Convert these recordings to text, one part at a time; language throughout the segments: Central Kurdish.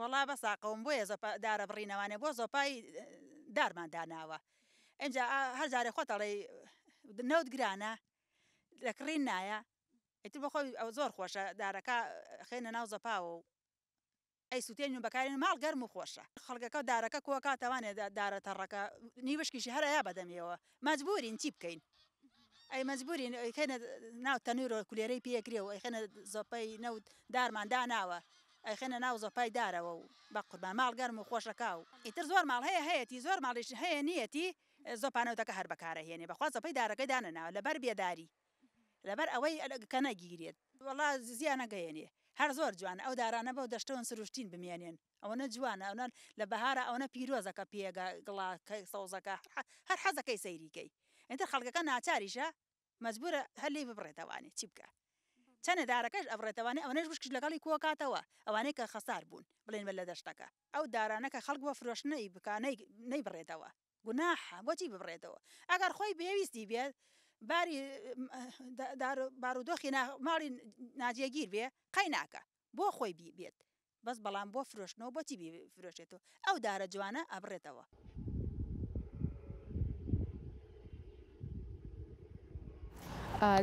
وەڵا بەساقەوم بۆیە دارە بڕینەوانێ بۆ زۆپای دارمان داناوە ئەجا هەر جارێ خۆتەڵێ نەوت گرانە دەکڕین نایە ئیتر بەخۆی ئەو زۆر خۆشە دارەکە خێنە ناو زەپاوە و ئەی سووتێن و بەکارێن ماڵ گەرم و خۆشە خەڵکەکە دارەکە کۆکاتەوانێ دارە تەڕەکە نیوشکیشی هەرەیە بەدەمیەوە مەجبورین چی بکەین ئەی مەجبورین خێنە ناو تەنورۆ کولێرەی پێکرێ و ئەیخێنە زۆپەی نەوت دارمان داناوە ئەیخێنە ناو زۆپای دارەوە و بە قوربان ماڵ گەرم و خۆشەکە و ئیتر زۆر ماڵ هەیە هەیەی زۆر ماڵیش هەیە نیەتی زۆپانەوتەکە هەر بەکارە هێنێ بەخوا زۆپەی دارەکەی دانەناوە لەبەر بێداری لەبەر ئەوەی کە نەگیرێت وەڵا زیان نەگەیەنێ هەر زۆر جوانە ئەو دارانە بەو دەشتەوەن سروشتین بمێنێن ئەوەنە جوانە ئەوە لە بەهارە ئەوەنە پیرۆزەکە پێگە گڵاکەی سەوزەکە هەر حەزەکەی سەیریکەی ئەتر خەڵکەکە ناچاریشە مەجبورە هەر لێ ببڕێتەوانێ چی بکە چەنە دارەکەش ئەبڕێتەوانێ ئەوەنەش وشکش لەگەڵی کۆکاتەوە ئەوانەی کە خەسار بوون بڵێن بە لە دەشتەکە ئەو دارانەکە خەڵک بۆ فرۆشتنەی بکانەی نەیبڕێتەوە گوناحە بۆچی ببڕێتەوە ئەگەر خۆی پێویستی بێت باری بارودۆخی ماڵی ناجێگیر بێ قەی ناکە بۆ خۆی بێت بەس بەڵام بۆ فرۆشتنەوە بۆچی فرۆشێتەوە ئەو دارە جوانە ئەبڕێتەوە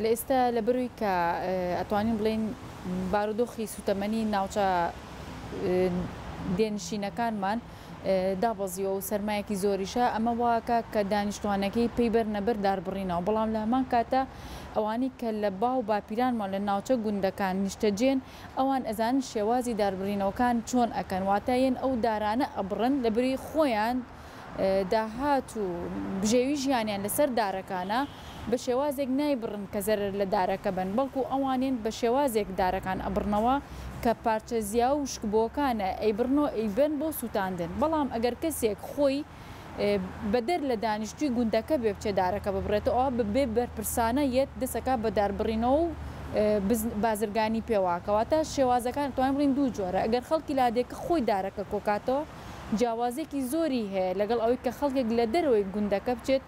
لە ئێستا لە بروی کە ئەتوانین بڵێن بارودۆخی سوتەمەنی ناوچە دێنشینەکانمان دابەزیەوە و سەرمایەکی زۆریشە ئەمە واکە کە دانیشتوانەکەی پەیبەر نەبەر داربڕینەوە بەڵام لە هەمان کاتە ئەوانی کە لە باو باپیرانمان لە ناوچە گوندەکان نیشتەجێن ئەوان ئەزان شێوازی داربڕینەوەکان چۆن ئەکەن واتایەن ئەو دارانە ئەبڕن لەبری خۆیان داهات و بژێوی ژیانیان لەسەر دارەکانە بە شێوازێک نایبڕن کە زەرر لە دارەکە بن بەڵکو ئەوانێن بە شێوازێک دارەکان ئەبڕنەوە کە پارچە زیا و شکبۆکانە ئەیبڕنەوە ئەیبن بۆ سووتاندن بەڵام ئەگەر کەسێک خۆی بەدەر لە دانیشتوی گوندەکە بێ بچێ دارەکە ببڕێتەوە ببێ بەرپرسانە یەت دەسەکە بە داربڕینەوە و بازرگانی پێواکەواتە شێوازەکان توانین بڵین دوو جۆرە ئەگەر خەڵکی لادێکە خۆی دارەکە کۆکاتەوە جیاوازێکی زۆری هەیە لەگەڵ ئەوەی کە خەڵکێک لە دەرەوەی گوندەکە بچێت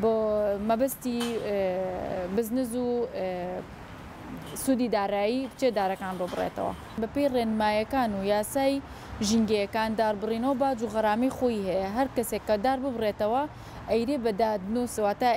بۆ مەبەستی بزنس و سوودی دارایی بچێ دارەکان بۆ بڕێتەوە بەپێی ڕێنمایەکان و یاسای ژینگەیەکان داربڕینەوە باج و غەرامی خۆی هەیە هەر کەسێک کە دار ببڕێتەوە ئەیرێ بەدادنووسەواتە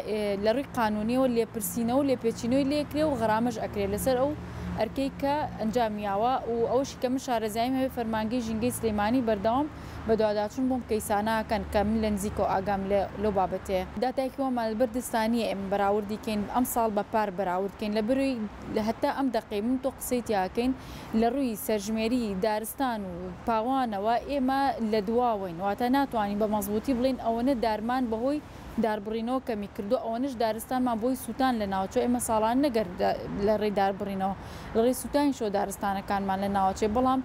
لە ڕووی قانونیەوە لێپرسینەوە و لێپێچینەوەی لێکرێ و غەرامەش ئەکرێت لەسەر ئەو ئەرکەی کە ئەنجامیاوە و ئەوشی کە من شارەزاییم هەوێ فەرمانگەی ژینگەی سلێمانی بەردەوام بە دوواداچوون بۆم کەیساناکەن کە من لە نزیکۆ ئاگام لەو بابەتەیە داتایکیوەمان بەردەستانیە ئێمە بەراوردیکەین ئەم ساڵ بە پار بەراوردکەین لە بروی هەتا ئەم دەقەی من تۆ قسەی تیاکەین لە ڕووی سەرژمێری دارستان و پاوانەوە ئێمە لە دواوین واتە ناتوانین بە مەزبوطی بڵین ئەوەنە دارمان بەهۆی داربڕینەوە کەمی کردو ئەوەنش دارستانمان بۆی سووتان لە ناوچە ئێمە ساڵان نەگەر لە ڕێی داربڕینەوە لە ڕێی سووتانی شۆ دارستانەکانمان لە ناوچێ بەڵام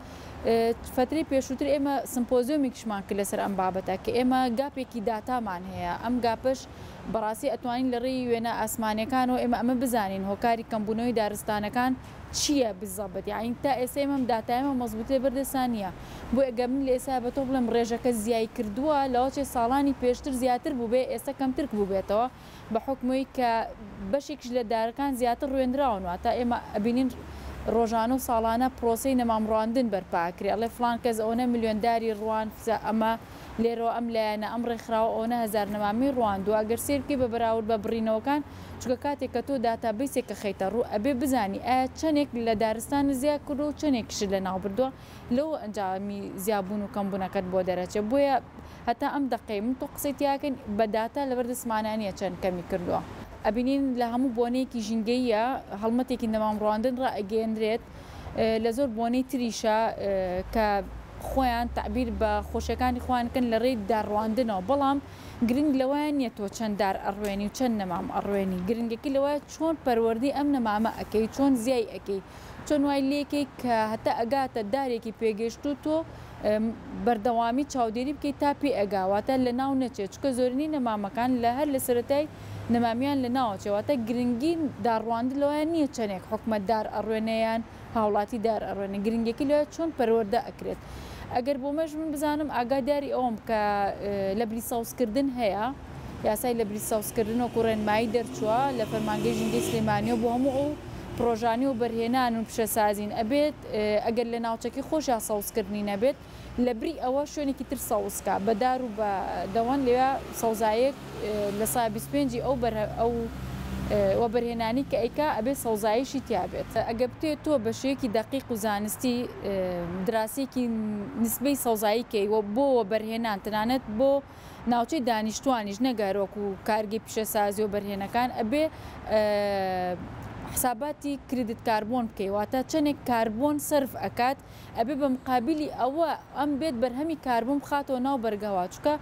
فتری پێشووتر ئێمە سمپۆزیۆمیکشمان کرد لەسەر ئەم بابەتە کە ئێمە گاپێکی داتامان هەیە ئەم گاپش بەڕاستی ئەتوانین لە ڕێی وێنە ئاسمانەکانەوە ئێمە ئەمە بزانین هۆکاری کەمبوونەوەی دارستانەکان چییە بزەبەت یاین تا ئێستا ئێمەم داتایمە مەزبوطی بەردەستانیە بۆ ئەگە من لە ئێستا بە تۆ بڵێم ڕێژەکە زیای کردووە لەوەچێ ساڵانی پێشتر زیاتر بوو بێ ئێستا کەمتر بوو بێتەوە بە حکمەوەی کە بەشێکش لە دارەکان زیاتر ڕوێنراون واتە ئێمە ئەبینین ڕۆژانە و ساڵانە پرۆسی نەمامڕواندن بەرپاکرێ ئەڵێ فلان کەس ئەوەنە میلیۆنداری ڕوان ئەمە لێرەوە ئەم لایەنە ئەم ڕێکخراوە ئەوەنە هەزار نەمامی ڕواندووە ئەگەر سێرکی بە بەراورد بە بڕینەوەکان چکە کاتێک کە تۆ داتابیسێکە خەیتە ڕوو ئەبێ بزانی ئایا چەندێک لە دارستان زیاد کردو و چەندێکش لە ناو بردووە لەو ئەنجامی زیابوون و کەمبوونەکەت بۆ دەرەچێت بۆیە هەتا ئەم دقەی من تۆ قسەی تیاکەن بە داتا لەبەردەسمانانیە چەند کەمی کردووە ئەبینین لە هەموو بۆنەیەکی ژینگەیە هەڵمەتێکی نەمامڕواندن ڕائگەێنرێت لە زۆر بۆنەی تریشە کە خۆیان تعبیر بە خۆشیەکانی خۆیانکەن لە ڕێی داڕواندنەوە بەڵام گرنگ لەوەیان نیە تۆ چەند دار ئەڕوێنی و چەند نەمام ئەڕوێنی گرنگێکی لەوەیە چۆن پەروەردی ئەم نەمامە ئەەکەی چۆن زیای ئەەکەی چۆن وای لێکێک کە هەتا ئەگاتە دارێکی پێگەشت و تۆ بەردەوامی چاودێری بکەیت تا پێ ئەگاواتە لە ناو نەچێت چکە زۆرینی نەمامەکان لە هەر لە سەرەتای نەمامیان لە ناوچێواتە گرنگی داڕواندن لەوەیان نییە چەندێک حکومەت دار ئەڕوێنەیان هاوڵاتی دار ئەڕوێنە گرنگێکی لەوە چۆن پەروەردە ئەکرێت ئەگەر بۆ مەژ من بزانم ئاگاداری ئەوم کە لە بری ساوسکردن هەیە یاسای لە بری ساوسکردنەوە ڕێنمایی دەرچووە لە فەرمانگەی ژینگەی سلێمانیەوە بۆ هەموو ئەو پرۆژانی و بەرهێنان و پیشەسازین ئەبێت ئەگەر لە ناوچەکی خۆشیان ساوسکردنی نەبێت لە بری ئەوە شوێنێکی تر سەوزکە بەدار و بە دەوان لێوە سەوزایەک لە سا 25 ئەو وەبەرهێنانی کە ئەیکا ئەبێ سەوزاییشی تیابێت ئەگە بتێت تۆ بە شێوەیەکی دەقیق و زانستی دراسێکی نسبەی سەوزاییکەی بۆ وەبەرهێنان تەنانەت بۆ ناوچەی دانیشتوانیش نەگەرۆک و کارگەی پیشەسازی و بەرهێنەکان ئەبێ حساباتی کریدت کاربۆن بکەیواتە چەندێک کاربۆن سرف ئەکات ئەبێ بە مقابلی ئەوە ئەم بێت بەرهەمی کاربوون بخاتەوە ناو بەرگەوا چکە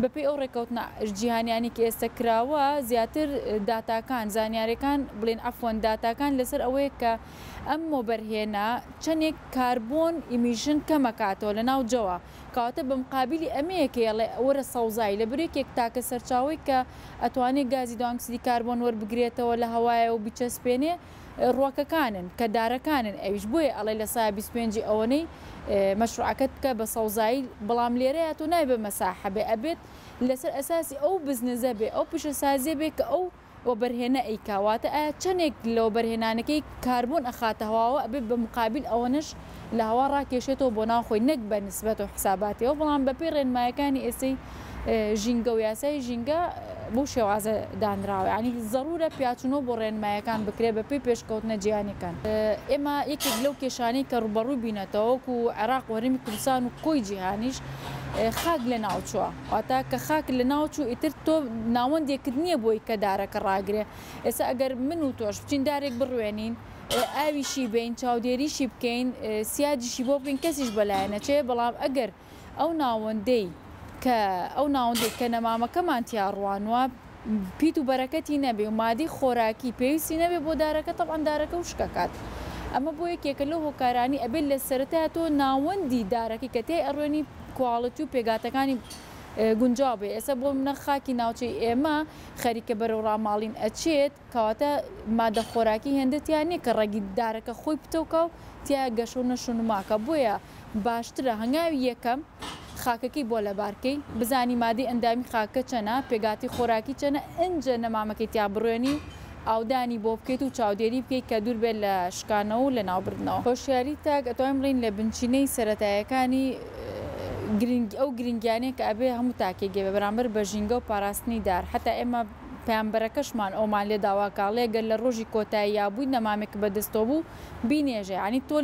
بەپێی ئەو ڕێکەوتنە جیهانیانێکی ئێستا کراوە زیاتر داتاکان زانیاریەکان بڵێن ئەفۆن داتاکان لەسەر ئەوەیە کە ئەم مۆبەرهێنا چەندێک کاربۆن ئیمیژن کەمەکاتەوە لە ناو جەوە کەواتە بە مقابلی ئەمەیەکێڵێ وەرە سەوزای لە برێکێک تاکە سەرچاوی کە ئەتوانێت گازی دواکسیدی کاربۆن وەربگرێتەوە لە هەوایە و بیچەسپێنێ ڕۆکەکانن کە دارەکانن ئەویش بۆیە ئەڵێ لە سا 25 ئەوەنەی مەشروعەکەت بکە بە سەوزایی بەڵام لێرەیە تۆ نای بە مەساحەبێ ئەبێت لەسەر ئەساسی ئەو بزنزە بێ ئەو پیشەسازیە بێ کە ئەو وەبەرهێنە ئەیکاواتە ئایا چەندێک لە وەبەرهێنانەکەی کاربۆن ئەخاتەهواوە ئەبێت بە مقابل ئەوەنش لە هەوا ڕاکێشێتەوە بۆ ناوخۆی نەک بە نسبەت و حساباتیەوە بەڵام بەپێی ڕێنمایەکانی ئێستەی ژینگە و یاسای ژینگە بۆ شێوازە دانراوە ینی زەرورە پیاچونەوە بۆ ڕێنمایەکان بکرێت بەپێی پێشکەوتنە جیهانیەکان ئێمە یەکێک لەو کێشانەی کە ڕوبەڕووی بینێتەوەکو عێراق وەرمی کوردستان و کۆی جیهانیش خاک لە ناوچووە واتە کە خاک لە ناوچوو ئیتر تۆ ناوەندێکرد نییە بۆی کە دارەکە ڕاگرێ ئێستا ئەگەر من و تۆش بچین دارێک بڕوێنین ئاویشی بین چاودێریشی بکەین سیاجیشی بۆ بکەین کەسیش بەلایە نەچێ بەڵام ئەگەر ئەو ناوەندەی کە نەمامەکەمان تیاڕوانوە پیت و بەرەکەتی نەبێ و مادی خۆراکی پێویستی نەبێ بۆ دارەکە تەبعاً دارەکە وشکەکات ئەمە بۆ یەکێکە لەو هۆکارانی ئەبێت لە سەرەتا تۆ ناوەندی دارەکەی کە تێ ئەڕوێنی کواڵەتی و پێگاتەکانی گونجاو بێ ئێستا بۆ منە خاکی ناوچەی ئێمە خەریکە بەرەو ڕاماڵین ئەچێت کەواتە مادە خۆراکی هێندەتیانێ کە ڕێگی دارەکە خۆی بتەوکە و تیا گەشە و نەشونماکە بۆیە باشترە هەنگاوی یەکەم خاکەکەی بۆ لەبارکەی بزانی مادی ئەندامی خاکە چەنە پێگاتی خۆراکی چەنە ئەنجە نەمامەکەی تیا بڕوێنی ئاودانی بۆ بکەیت و چاودێری بکەیت کە دوور بێت لە شکانەوە و لە ناوبردنەوە هۆشیاری تاک ئەتوانین بڵین لە بنچینەی سەرەتایەکانی ئەو گرنگیانەیە کە ئەبێ هەموو تاکێگێ بە بەرامبەر بە ژینگە و پاراستنی دار حتا ئێمە پەیامبەرەکەشمان ئەومان لێ داواکاڵێ گەر لە ڕۆژی کۆتایی یابووی نەمامێک بەدەستەوە بوو بینێژێ ینی تۆ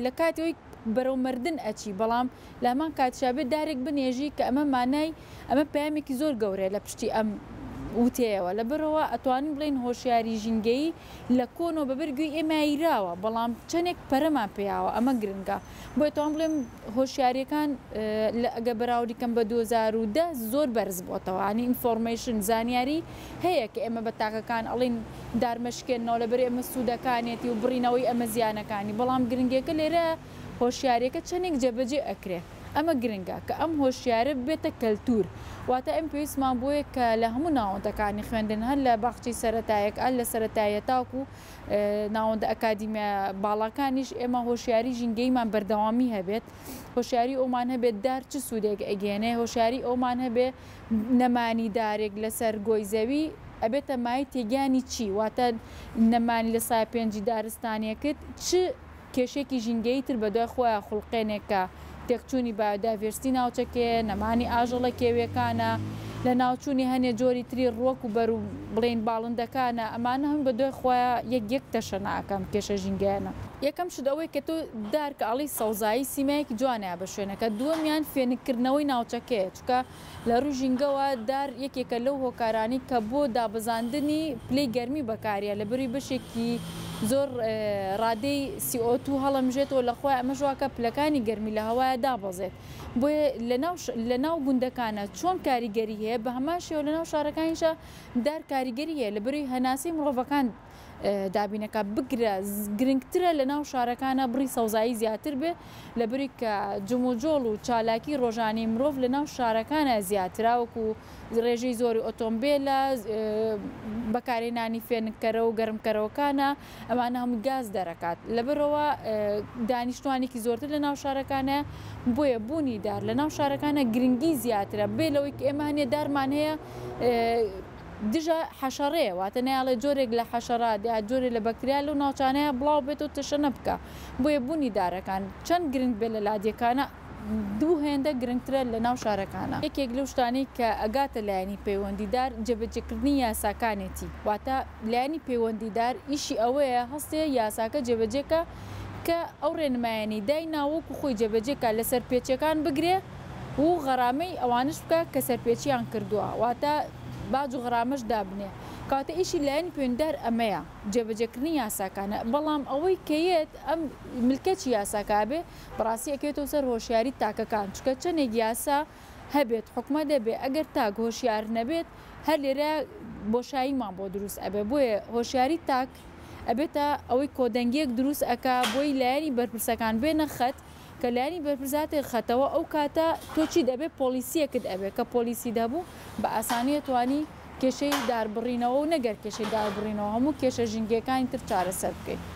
لە کاتەوەی بەرەو مردن ئەچی بەڵام لە هەمان کاتشابێت دارێک بنێژی کە ئەمە مانای ئەمە پامێکی زۆر گەورەیە لە پشتی ئەم وتەیەوە لەبەرەوە ئەتوانین بڵین هۆشیاری ژینگەی لە کۆنەوە بەبرگوی ئێمایراوە بەڵام چەندێک پەرەمان پێیاوە ئەمە گرنگە بۆی توان بڵێم هۆشیاریەکان ئەگە بەراوردیکەم بە 2010 زۆر بەرز بۆتەوە ینی ئینفۆرمیشن زانیاری هەیە کە ئێمە بە تاکەکان ئەڵین دارمەشکێنەوە لەبەر ئێمە سوودەکانێتی و بڕینەوەی ئەمە زیانەکانی بەڵام گرنگێکە لێرە هۆشیارێکە چەندێک جێبەجێ ئەکرێ ئەمە گرنگە کە ئەم هۆشیارە بێتە کەلتور واتە ئەم پێویستمان بۆیە کە لە هەموو ناوەندەکانی خوێندن هەر لە باخچی سەرەتایەک ئەل لە سەرەتایە تاکو و ناوەندە ئەکادیمیە باڵەکانیش ئێمە هۆشیاری ژینگەیمان بەردەوامی هەبێت هۆشیاری ئەومان هەبێت دار چ سوودێک ئەگەێنێ هۆشیاری ئەومان هەبێ نەمانی دارێک لەسەر گۆی زەوی ئەبێتە مای تێگیانی چی واتە نەمانی لە سای پێنجی دارستانیەکرد چ کێشێکی ژینگەی تر بەدوای خۆیان خوڵقێنێکە تێکچوونی بایۆدایڤرسیتی ناوچەکێ نەمانی ئاژەڵە کێویەکانە لە ناوچوونی هەنێ جۆری تری ڕۆک و بەر و بڵێن باڵندەکانە ئەمانە هەم بەدوای خۆیان یەک تەشە ناکەم کێشە ژینگەیانە یەکەم شدەوەی کە تۆ دارکە ئەڵی سەوزایی سیمایەکی جوانەیە بە شوێنەکە دووەمیان فێنکردنەوەی ناوچەکەیە چکە لە ڕوو ژینگەوە دار یەکێکە لەو هۆکارانی کە بۆ دابزاندنی پلەی گەرمی بەکارە لە بەری بەشێکی زۆر ڕادەی CO2 هەڵەمژێتەوە لە خۆی ئەمە ژواکە پلەکانی گەرمی لە هەوایە دابەزێت بۆیە لە ناو گوندەکانە چۆن کاریگەری هەیە بە هەمان شێوە لە ناو شارەکانیشە دار کاریگەری هەیە لە بەری هەناسی مرۆڤەکان دابینەکە بگرە گرنگترە لە ناو شارەکانە بڕی سەوزایی زیاتر بێ لە بری کە جموجۆڵ و چالاکی ڕۆژانی مرۆڤ لە ناو شارەکانە زیاتراوەکو ڕێژەی زۆری ئۆتۆمبیلە بەکارهێنانی فێنکەرە و گەرمکەرەوەکانە ئەمانە هەموو گاز دەرەکات لەبەرەوە دانیشتوانێکی زۆرتر لە ناو شارەکانە بۆیە بوونی دار لە ناو شارەکانە گرنگی زیاترە بێ لەوەی کە ئێمە هەنێ دارمان هەیە دژە حەشەڕەیە واتە نەیاڵێ جۆرێک لە حەشەرات یا جۆرێک لە بەکتریا و ناوچانەیە بڵاو بێت و تەشە نەبکە بۆیە بوونی دارەکان چەند گرنگ بێت لە لادیەکانە دوو هێندە گرنگترە لە ناو شارەکانە. یەکێک لەو شتانەی کە ئەگاتە لایەنی پەیوەندیدار جێبەجێکردنی یاساکانێتی، واتە لایەنی پەیوەندیدار ئیشی ئەوەیە هەستێ یاساکە جێبەجێکە کە ئەو ڕێنمایانی دای ناوەکو خۆی جێبەجێکە لە سەرپێچیەکان بگرێ و غەرامەی ئەوانش بکە کە سەرپێچیان کردووە، واتە باج و غەرامەش دابنێ. کاتە ئیشی لایەنی پەیوەندیدار ئەمەیە جێبەجێکردنی یاساکانە، بەڵام ئەوەی کەیت ئەم ملکەچی یاساکا بێ بەڕاستی ئەکێتەوە سەر هۆشیاری تاکەکان، چکە چەندێک یاسا هەبێت حکومە دەبێ ئەگەر تاک هۆشیار نەبێت هەر لێرە بۆشاییمان بۆ دروست ئەبێ. بۆیە هۆشیاری تاک ئەبێتە ئەوەی کۆدەنگیەک دروست ئەکا بۆی لایەنی بەرپرسەکان بێنە خەت، کە لایەنی بەرپرساتێ خەتەوە ئەو کاتە تۆچی دەبێت پۆلیسیەکت ئەبێ، کە پۆلیسی دەبوو بە ئاسانی توانی کێشەی داربڕینەوە و نەگەر کێشەی داربڕینەوە هەموو کێشە ژینگەکانی تر چارەسەر بکەیت.